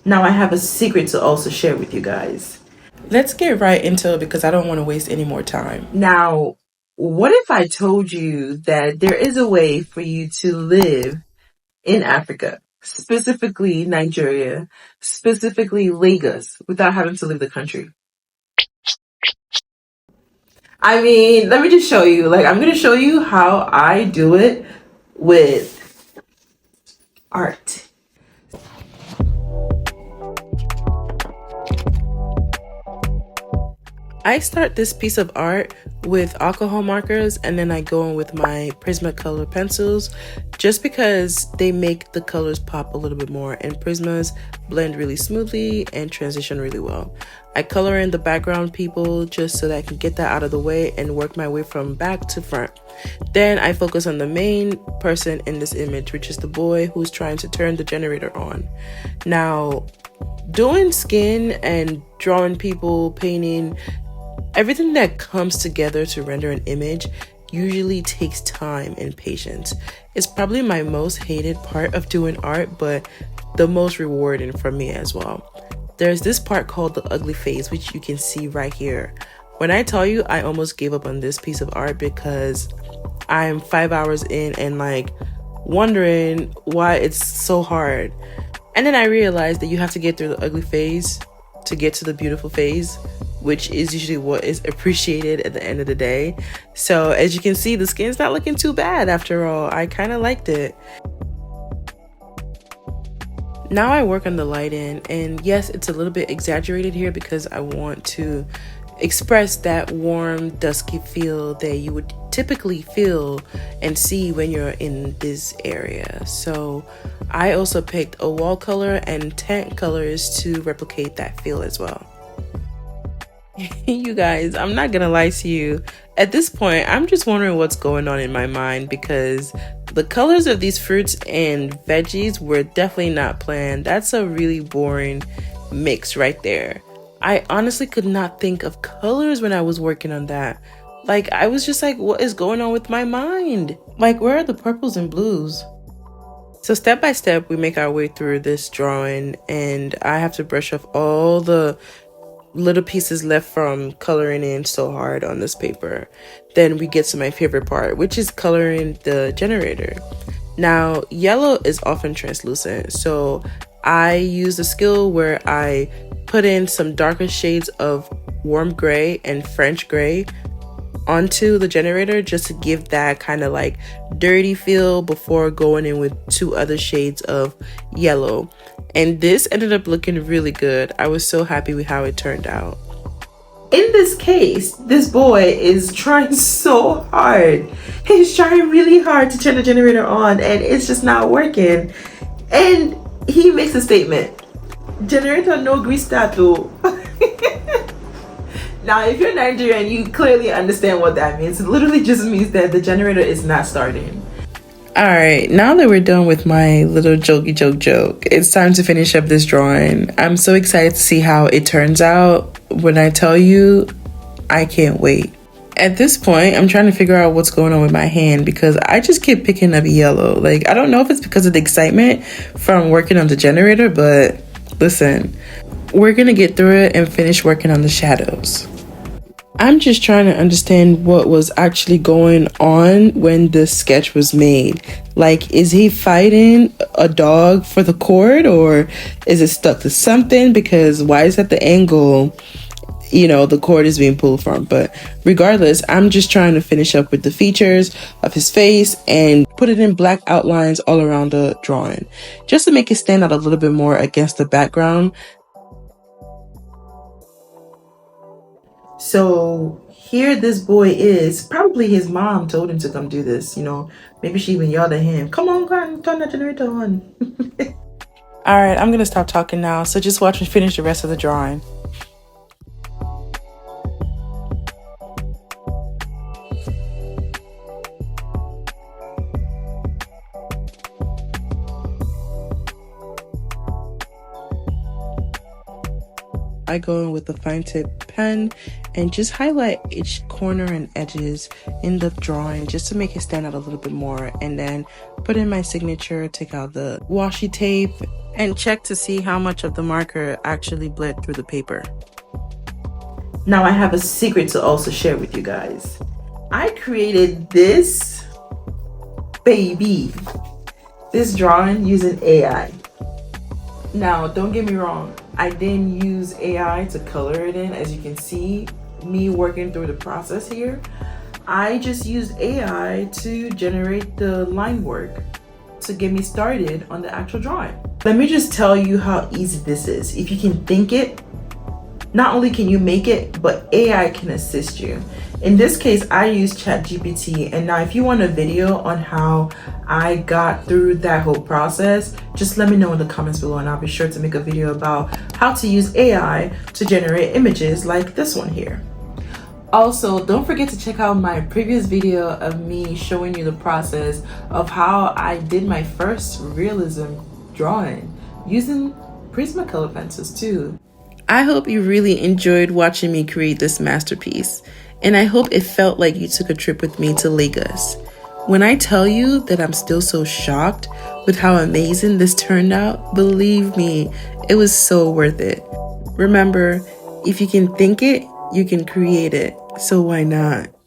Now I have a secret to also share with you guys. Let's get right into it because I don't want to waste any more time. Now, what if I told you that there is a way for you to live in Africa, specifically Nigeria, specifically Lagos, without having to leave the country? I mean, let me just show you. Like, I'm going to show you how I do it with art. I start this piece of art with alcohol markers and then I go in with my Prismacolor pencils just because they make the colors pop a little bit more, and Prismas blend really smoothly and transition really well. I color in the background people just so that I can get that out of the way and work my way from back to front. Then I focus on the main person in this image, which is the boy who's trying to turn the generator on. Now, doing skin and drawing people, painting, everything that comes together to render an image usually takes time and patience. It's probably my most hated part of doing art, but the most rewarding for me as well. There's this part called the ugly phase, which you can see right here. When I tell you I almost gave up on this piece of art because I'm 5 hours in and like wondering why it's so hard. And then I realized that you have to get through the ugly phase to get to the beautiful phase, which is usually what is appreciated at the end of the day. So as you can see, the skin's not looking too bad after all. I kind of liked it. Now I work on the lighting, and yes, it's a little bit exaggerated here because I want to express that warm, dusky feel that you would typically feel and see when you're in this area. So I also picked a wall color and tent colors to replicate that feel as well. You guys, I'm not gonna lie to you. At this point, I'm just wondering what's going on in my mind because the colors of these fruits and veggies were definitely not planned. That's a really boring mix right there. I honestly could not think of colors when I was working on that. Like, I was just like, what is going on with my mind? Like, where are the purples and blues? So step by step, we make our way through this drawing, and I have to brush off all the little pieces left from coloring in so hard on this paper. Then we get to my favorite part, which is coloring the generator. Now, yellow is often translucent, so I use a skill where I put in some darker shades of warm gray and French gray onto the generator just to give that kind of like dirty feel before going in with 2 other shades of yellow. And this ended up looking really good. I was so happy with how it turned out. In this case, this boy is trying so hard. He's trying really hard to turn the generator on and it's just not working. And he makes a statement. Generator no gree start though. Now, if you're Nigerian, you clearly understand what that means. It literally just means that the generator is not starting. Alright, now that we're done with my little jokey joke, it's time to finish up this drawing. I'm so excited to see how it turns out. When I tell you, I can't wait. At this point, I'm trying to figure out what's going on with my hand because I just keep picking up yellow. Like, I don't know if it's because of the excitement from working on the generator, but listen, we're gonna get through it and finish working on the shadows. I'm just trying to understand what was actually going on when this sketch was made. Like, is he fighting a dog for the cord, or is it stuck to something? Because why is that the angle, you know, the cord is being pulled from? But regardless, I'm just trying to finish up with the features of his face and put it in black outlines all around the drawing, just to make it stand out a little bit more against the background. So here this boy is. Probably his mom told him to come do this, you know. Maybe she even yelled at him, come on, go on, turn that generator on. Alright, I'm gonna stop talking now, so just watch me finish the rest of the drawing. I go in with a fine tip pen and just highlight each corner and edges in the drawing just to make it stand out a little bit more, and then put in my signature, take out the washi tape, and check to see how much of the marker actually bled through the paper. Now I have a secret to also share with you guys. I created this drawing using AI. Now, don't get me wrong, I didn't use AI to color it in. As you can see, me working through the process here, I just used AI to generate the line work to get me started on the actual drawing. Let me just tell you how easy this is. If you can think it, not only can you make it, but AI can assist you. In this case, I use ChatGPT, and now if you want a video on how I got through that whole process, just let me know in the comments below, and I'll be sure to make a video about how to use AI to generate images like this one here. Also, don't forget to check out my previous video of me showing you the process of how I did my first realism drawing using Prismacolor pencils too. I hope you really enjoyed watching me create this masterpiece, and I hope it felt like you took a trip with me to Lagos. When I tell you that I'm still so shocked with how amazing this turned out, believe me, it was so worth it. Remember, if you can think it, you can create it, so why not?